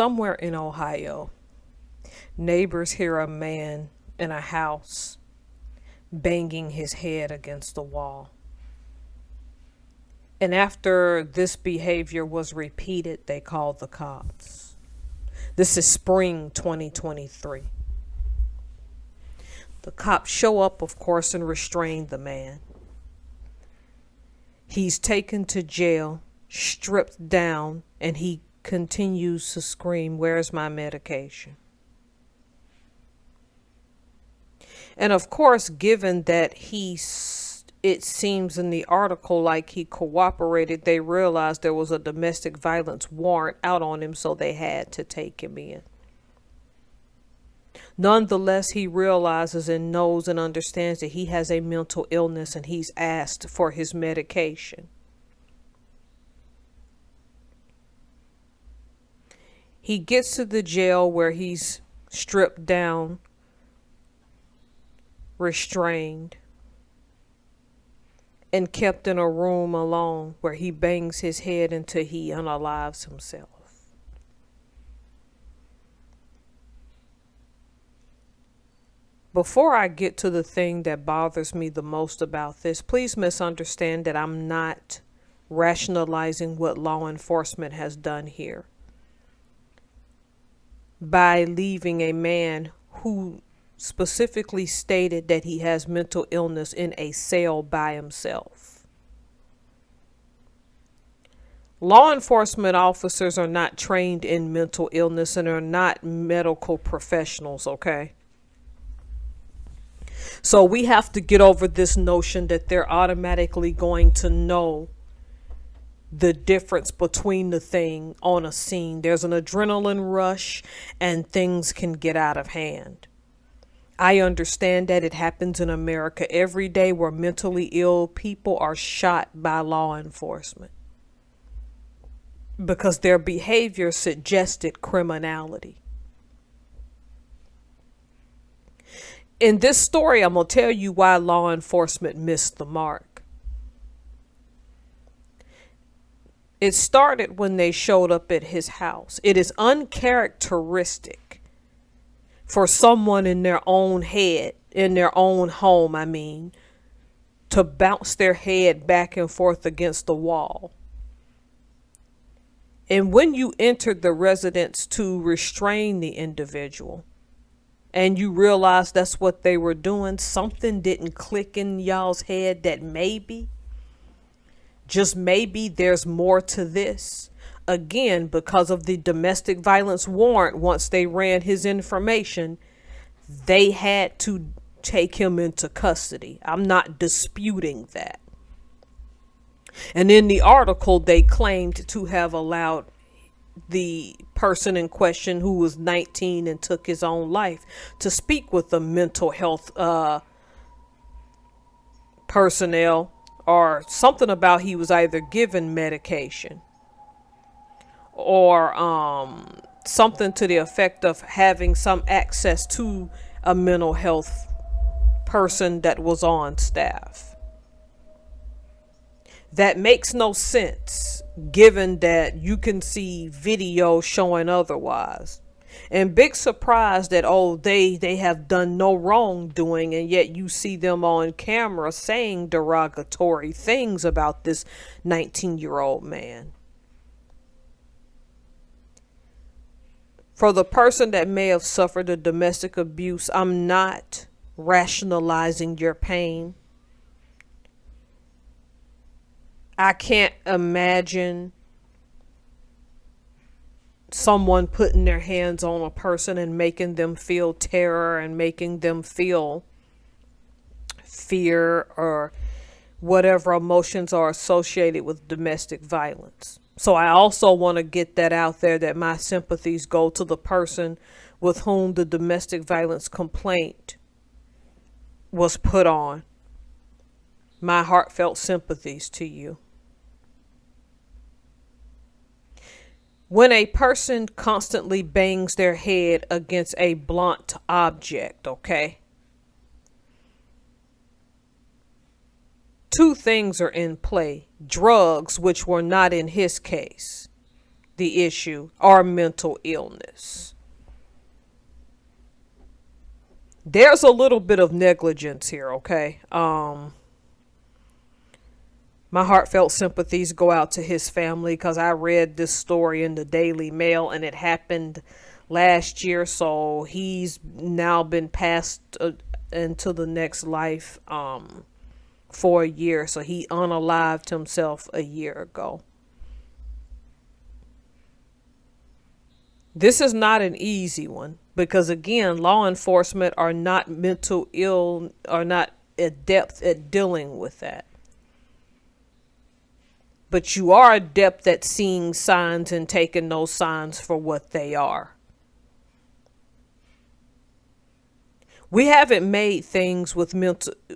Somewhere in Ohio, neighbors hear a man in a house banging his head against the wall. And after this behavior was repeated, they called the cops. This is spring 2023. The cops show up, of course, and restrain the man. He's taken to jail, stripped down, and he continues to scream, "Where's my medication?" And of course, given that it seems in the article like he cooperated, they realized there was a domestic violence warrant out on him, so they had to take him in. Nonetheless, he realizes and knows and understands that he has a mental illness, and he's asked for his medication. He gets to the jail where he's stripped down, restrained, and kept in a room alone where he bangs his head until he unalives himself. Before I get to the thing that bothers me the most about this, please misunderstand that I'm not rationalizing what law enforcement has done here by leaving a man who specifically stated that he has mental illness in a cell by himself. Law enforcement officers are not trained in mental illness and are not medical professionals, okay? So we have to get over this notion that they're automatically going to know the difference between the thing on a scene. There's an adrenaline rush and things can get out of hand. I understand that it happens in America every day where mentally ill people are shot by law enforcement because their behavior suggested criminality. In this story, I'm going to tell you why law enforcement missed the mark. It started when they showed up at his house. It is uncharacteristic for someone in their own head, in their own home, to bounce their head back and forth against the wall. And when you entered the residence to restrain the individual, and you realize that's what they were doing, something didn't click in y'all's head that maybe, just maybe, there's more to this. Again, because of the domestic violence warrant, once they ran his information, they had to take him into custody. I'm not disputing that. And in the article, they claimed to have allowed the person in question, who was 19 and took his own life, to speak with the mental health personnel, or something about he was either given medication or something to the effect of having some access to a mental health person that was on staff. That makes no sense given that you can see video showing otherwise. And big surprise that, they have done no wrongdoing, and yet you see them on camera saying derogatory things about this 19-year-old man. For the person that may have suffered a domestic abuse, I'm not rationalizing your pain. I can't imagine someone putting their hands on a person and making them feel terror and making them feel fear or whatever emotions are associated with domestic violence. So I also want to get that out there, that my sympathies go to the person with whom the domestic violence complaint was put on. My heartfelt sympathies to you. When a person constantly bangs their head against a blunt object, okay? Two things are in play. Drugs, which were not in his case. the issue are mental illness. There's a little bit of negligence here, okay? My heartfelt sympathies go out to his family because I read this story in the Daily Mail and it happened last year. So he's now been passed into the next life for a year. So he unalived himself a year ago. This is not an easy one because, again, law enforcement are not are not adept at dealing with that. But you are adept at seeing signs and taking those signs for what they are. We haven't made things with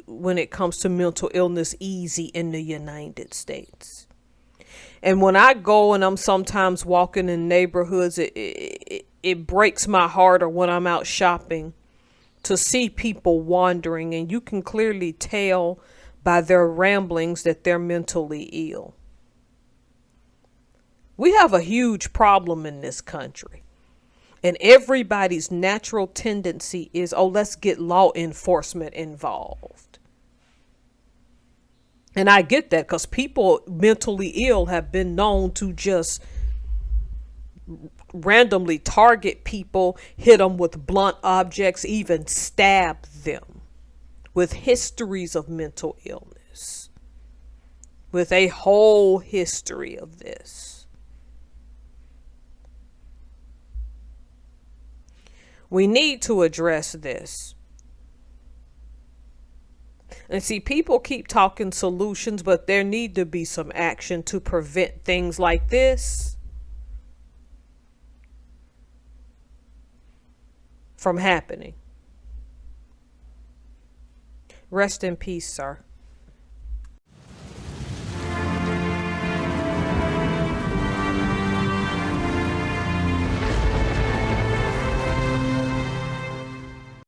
when it comes to mental illness easy in the United States. And when I go and I'm sometimes walking in neighborhoods, it breaks my heart, or when I'm out shopping, to see people wandering, and you can clearly tell by their ramblings that they're mentally ill. We have a huge problem in this country. And everybody's natural tendency is, oh, let's get law enforcement involved. And I get that because people mentally ill have been known to just randomly target people, hit them with blunt objects, even stab them, with histories of mental illness, with a whole history of this. We need to address this. And see, people keep talking solutions, but there need to be some action to prevent things like this from happening. Rest in peace, sir.